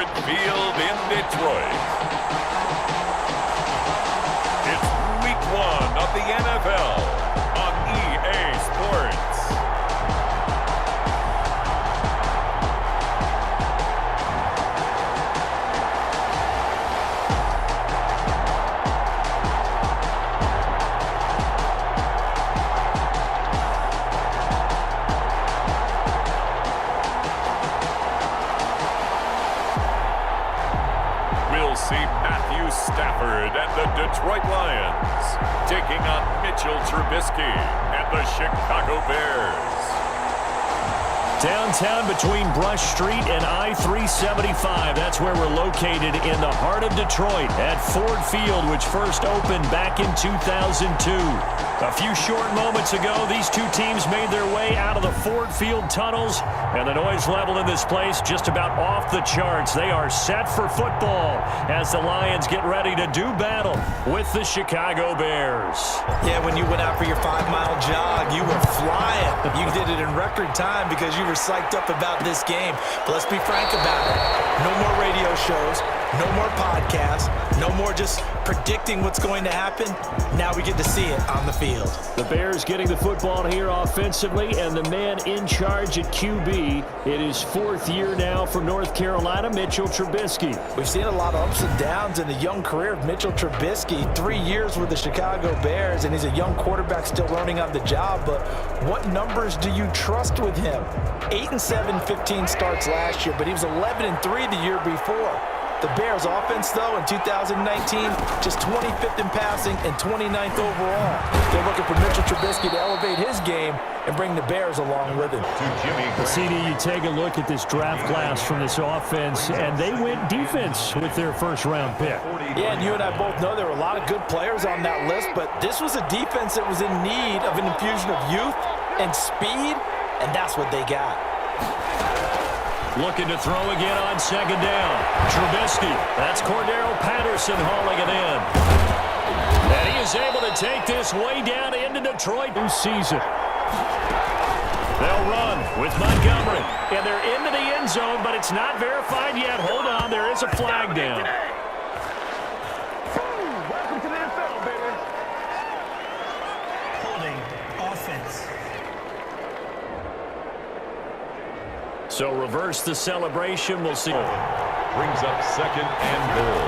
Ford Field in Detroit. It's Week 1 of the NFL on EA Sports. Stafford and the Detroit Lions taking on Mitchell Trubisky and the Chicago Bears. Downtown between Brush Street and I-375. That's where we're located in the heart of Detroit at Ford Field, which first opened back in 2002. A few short moments ago, these two teams made their way out of the Ford Field tunnels, and the noise level in this place just about off the charts. They are set for football as the Lions get ready to do battle with the Chicago Bears. Yeah, when you went out for your 5-mile jog, you were flying. You did it in record time because you were psyched up about this game. But let's be frank about it. No more radio shows, no more podcasts, no more just predicting what's going to happen. Now we get to see it on the field. The Bears getting the football here offensively, and the man in charge at QB. It is fourth year now for North Carolina, Mitchell Trubisky. We've seen a lot of ups and downs in the young career of Mitchell Trubisky. 3 years with the Chicago Bears, and he's a young quarterback still learning on the job. But what numbers do you trust with him? 8-7, 15 starts last year, but he was 11-3 the year before. The Bears offense, though, in 2019, just 25th in passing and 29th overall. They're looking for Mitchell Trubisky to elevate his game and bring the Bears along with him. CD, you take a look at this draft class from this offense, and they went defense with their first-round pick. Yeah, and you and I both know there were a lot of good players on that list, but this was a defense that was in need of an infusion of youth and speed, and that's what they got. Looking to throw again on second down. Trubisky. That's Cordero Patterson hauling it in. And he is able to take this way down into Detroit this season. They'll run with Montgomery. And they're into the end zone, but it's not verified yet. Hold on, there is a flag down. Welcome to the NFL, baby. Holding offense. So reverse the celebration. We'll see. Brings up second and goal.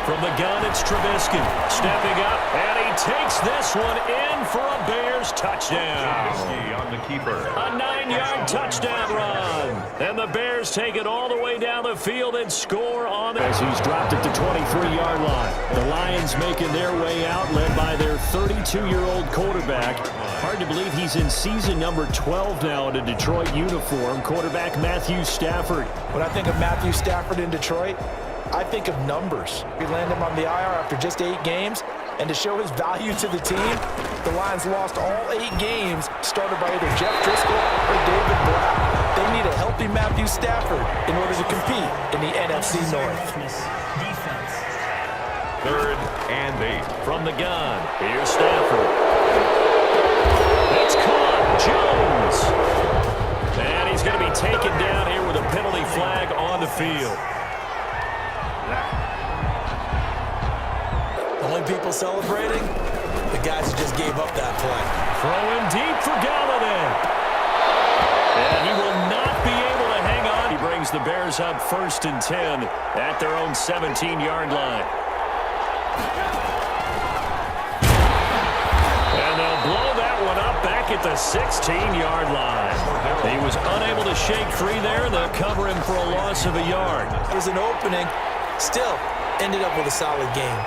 From the gun, it's Trubisky. Stepping up, and he takes this one in for a Bears touchdown. Trubisky on the keeper. A 9-yard touchdown run. And the Bears take it all the way down the field and score on it. As he's dropped at the 23-yard line. The Lions making their way out, led by their 32-year-old quarterback. Hard to believe he's in season number 12 now in a Detroit uniform. Quarterback Matthew Stafford. When I think of Matthew Stafford in Detroit, I think of numbers. We land him on the IR after just 8 games, and to show his value to the team, the Lions lost all 8 games, started by either Jeff Driscoll or David Brown. They need a healthy Matthew Stafford in order to compete in the NFC North. Third and 8. From the gun, here's Stafford. It's caught. Jones. And he's going to be taken down here with a penalty flag on the field. The only people celebrating, the guys who just gave up that play. Throwing deep for Galladay. And he will not be able to hang on. He brings the Bears up 1st and 10 at their own 17-yard line. And they'll blow that one up back at the 16-yard line. He was unable to shake free there. They'll cover him for a loss of a yard. It was an opening. Still ended up with a solid game.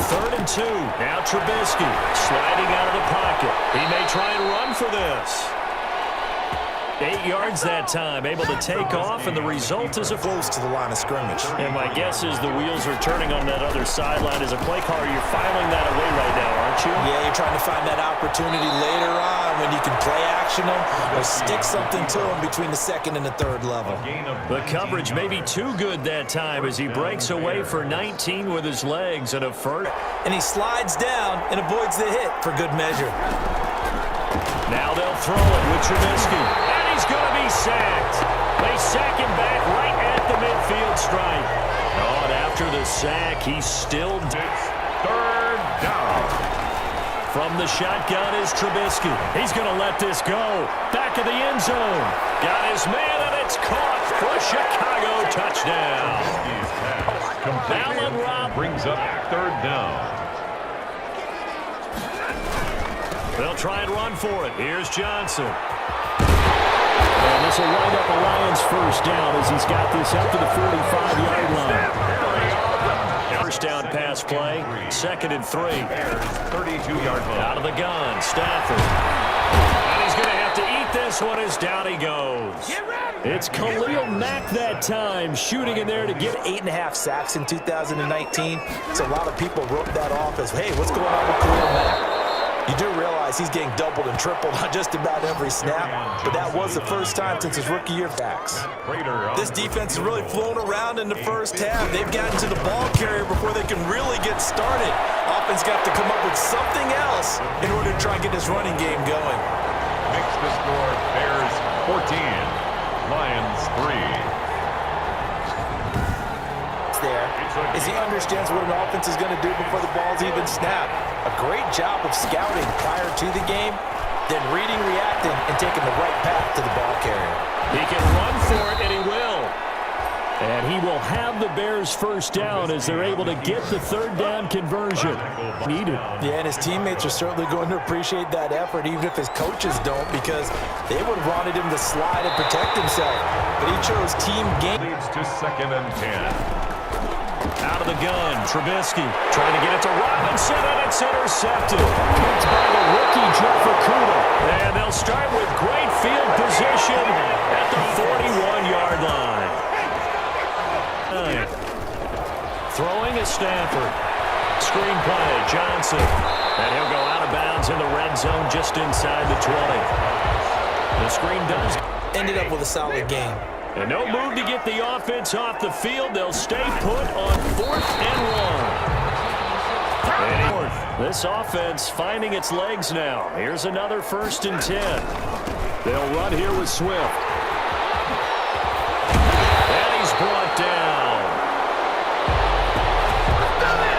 3rd and 2. Now Trubisky sliding out of the pocket. He may try and run for this. 8 yards that time, able to take off, and the result is a close to the line of scrimmage. And my guess is the wheels are turning on that other sideline. As a play caller, you're filing that away right now, aren't you? Yeah, you're trying to find that opportunity later on when you can play action them or stick something to them between the 2nd and the 3rd level. The coverage may be too good that time as he breaks away for 19 with his legs and a first. And he slides down and avoids the hit for good measure. Now they'll throw it with Trubisky. And he's going to be sacked. They sack him strike. Oh, and after the sack, he still It's third down. From the shotgun is Trubisky. He's going to let this go. Back of the end zone. Got his man, and it's caught for a Chicago touchdown. Allen Robb Brings up third down. They'll try and run for it. Here's Johnson. And this will wind up a Lions first down as he's got this up to the 45-yard line. First down pass play. 2nd and 3. 32-yard line. Out of the gun, Stafford. And he's going to have to eat this one as down he goes. It's Khalil Mack that time, shooting in there to get 8.5 sacks in 2019. So a lot of people wrote that off as, hey, what's going on with Khalil Mack? You do realize he's getting doubled and tripled on just about every snap, but that was the first time since his rookie year backs. This defense is really flown around in the first half. They've gotten to the ball carrier before they can really get started. Offense got to come up with something else in order to try and get this running game going. Makes the score Bears 14, Lions 3. There as he understands what an offense is going to do before the ball's even snapped. A great job of scouting prior to the game, then reading, reacting, and taking the right path to the ball carrier. He can run for it, and he will. And he will have the Bears first down as they're able to get the third down conversion needed. Yeah, and his teammates are certainly going to appreciate that effort, even if his coaches don't, because they would have wanted him to slide and protect himself. But he chose team game. Leads to 2nd and 10. Out of the gun, Trubisky trying to get it to Robinson, and it's intercepted. Picked by the rookie, Jeff Okudah. And they'll start with great field position at the 41-yard line. Throwing is Stafford. Screen play, Johnson. And he'll go out of bounds in the red zone just inside the 20. The screen does. Ended up with a solid game. And no move to get the offense off the field. They'll stay put on 4th and 1. This offense finding its legs now. Here's another 1st and 10. They'll run here with Swift. And he's brought down.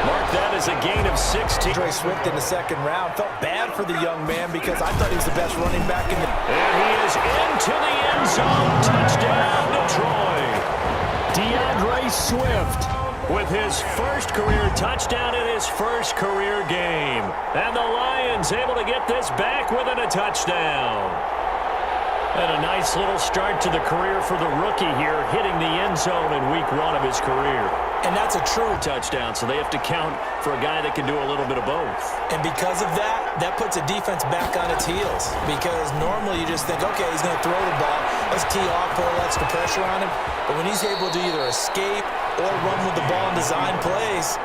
Mark that as a gain of 16. Trey Swift in the 2nd round. Felt bad for the young man because I thought he was the best running back in the... And he is into the end zone. Touchdown, Detroit. DeAndre Swift with his first career touchdown in his first career game. And the Lions able to get this back within a touchdown. And a nice little start to the career for the rookie here, hitting the end zone in week 1 of his career. And that's a true touchdown, so they have to count for a guy that can do a little bit of both. And because of that, that puts a defense back on its heels. Because normally you just think, okay, he's going to throw the ball. Let's tee off, put a lot of pressure on him. But when he's able to either escape or run with the ball and design plays,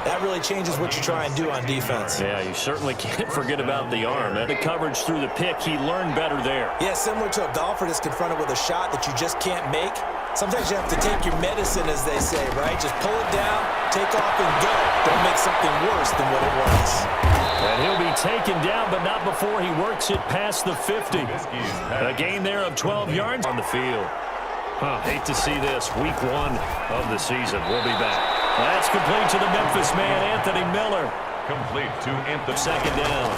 that really changes what you try and do on defense. Yeah, you certainly can't forget about the arm. And the coverage through the pick, he learned better there. Yeah, similar to a golfer that's confronted with a shot that you just can't make. Sometimes you have to take your medicine, as they say, right? Just pull it down, take off, and go. Don't make something worse than what it was. And he'll be taken down, but not before he works it past the 50. A gain there of 12 yards on the field. Hate to see this. Week 1 of the season. We'll be back. That's complete to the Memphis man, Anthony Miller. Complete to Anthony. 2nd down.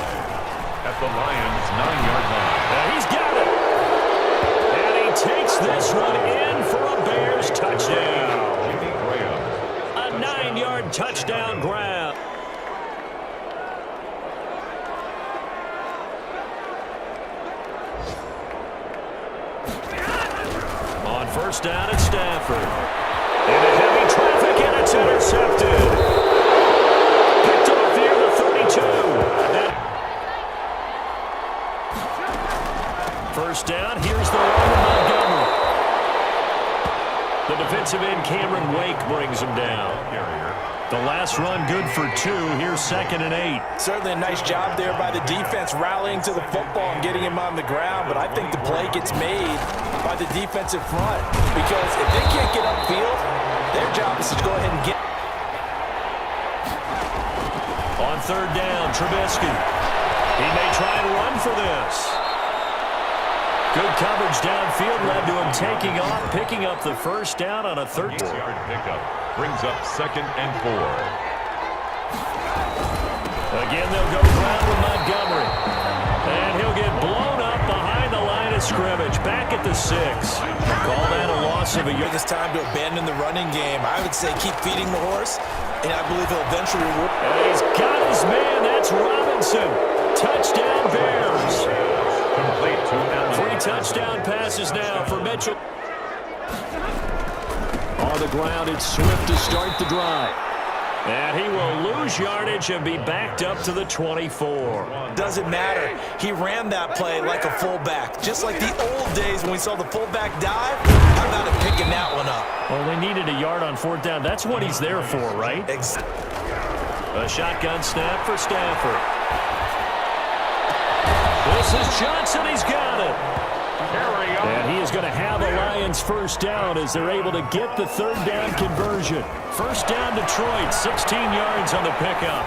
At the Lions' 9-yard line. And he's got it. And he takes this one in for a Bears touchdown. A 9-yard touchdown grab. On 1st down, it's Stafford. Into heavy traffic, and it's intercepted. Picked off near the 32. 1st down, here's the run to Montgomery. The defensive end, Cameron Wake, brings him down. The last run good for 2. Here's 2nd and 8. Certainly a nice job there by the defense rallying to the football and getting him on the ground, but I think the play gets made by the defensive front because if they can't get upfield, their job is to go ahead and get. On 3rd down, Trubisky. He may try and run for this. Good coverage downfield led to him taking off, picking up the first down on a 13-yard pickup. Brings up 2nd and 4. Again, they'll go ground with Montgomery. And he'll get blown up behind the line of scrimmage. Back at the 6. Call that a loss of a yard. It's time to abandon the running game. I would say keep feeding the horse, and I believe he'll eventually reward. And he's got his man. That's Robinson. Touchdown Bears. Complete to Allen. 3 touchdown passes now for Mitchell. On the ground, it's Swift to start the drive. And he will lose yardage and be backed up to the 24. Doesn't matter. He ran that play like a fullback, just like the old days when we saw the fullback dive. How about him picking that one up? Well, they needed a yard on 4th down. That's what he's there for, right? A shotgun snap for Stafford. This is Johnson. He's got it. And he is going to have a Lions first down as they're able to get the 3rd down conversion. First down Detroit, 16 yards on the pickup.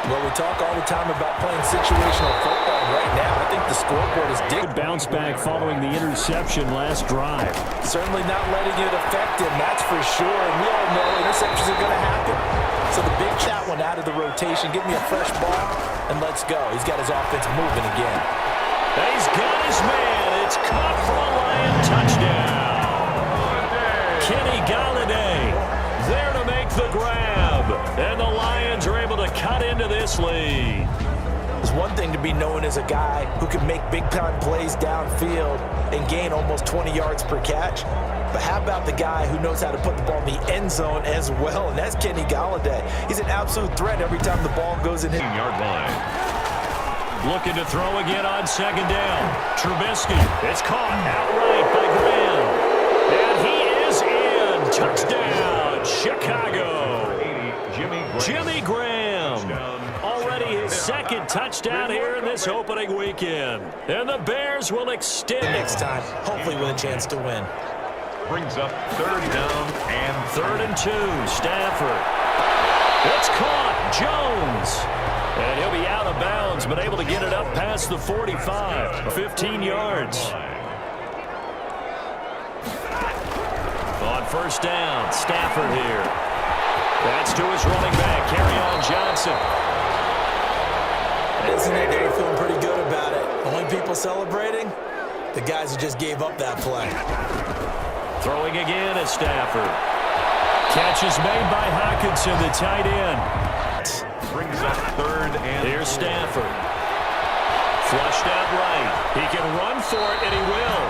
Well, we talk all the time about playing situational football. Right now, I think the scoreboard is Good bounce back following the interception last drive. certainly not letting it affect him, that's for sure. And we all know interceptions are going to happen. So the big that one out of the rotation. Give me a fresh ball, and let's go. He's got his offense moving again. He's got his man. It's caught for a Lion touchdown. Kenny Galladay there to make the grab. And the Lions are able to cut into this lead. It's one thing to be known as a guy who can make big-time plays downfield and gain almost 20 yards per catch. But how about the guy who knows how to put the ball in the end zone as well, and that's Kenny Galladay. He's an absolute threat every time the ball goes in his yard line. Looking to throw again on 2nd down. Trubisky. It's caught outright by Graham. And he is in. Touchdown, Chicago. Jimmy Graham. Already his 2nd touchdown here in this opening weekend. And the Bears will extend. Next time, hopefully with a chance to win. Brings up 3rd down and 3rd and 2. Stafford. It's caught. Jones. And he'll be out of bounds, but able to get it up past the 45. 15 yards. On 1st down, Stafford here. That's to his running back, Kerryon Johnson. Isn't it? They're feeling pretty good about it. Only people celebrating? The guys who just gave up that play. Throwing again is Stafford. Catch is made by Hockenson, the tight end. brings up 3rd and Here's Stafford. Flushed out right. He can run for it, and he will.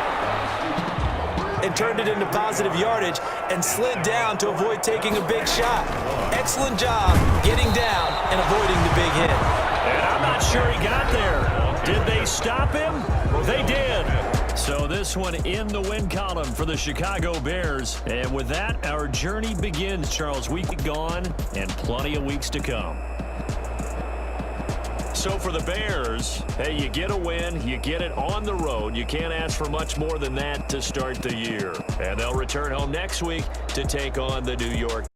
And turned it into positive yardage and slid down to avoid taking a big shot. Excellent job getting down and avoiding the big hit. And I'm not sure he got there. Did they stop him? They did. So this one in the win column for the Chicago Bears. And with that, our journey begins, Charles. Week gone and plenty of weeks to come. So for the Bears, hey, you get a win, you get it on the road. You can't ask for much more than that to start the year. And they'll return home next week to take on the New York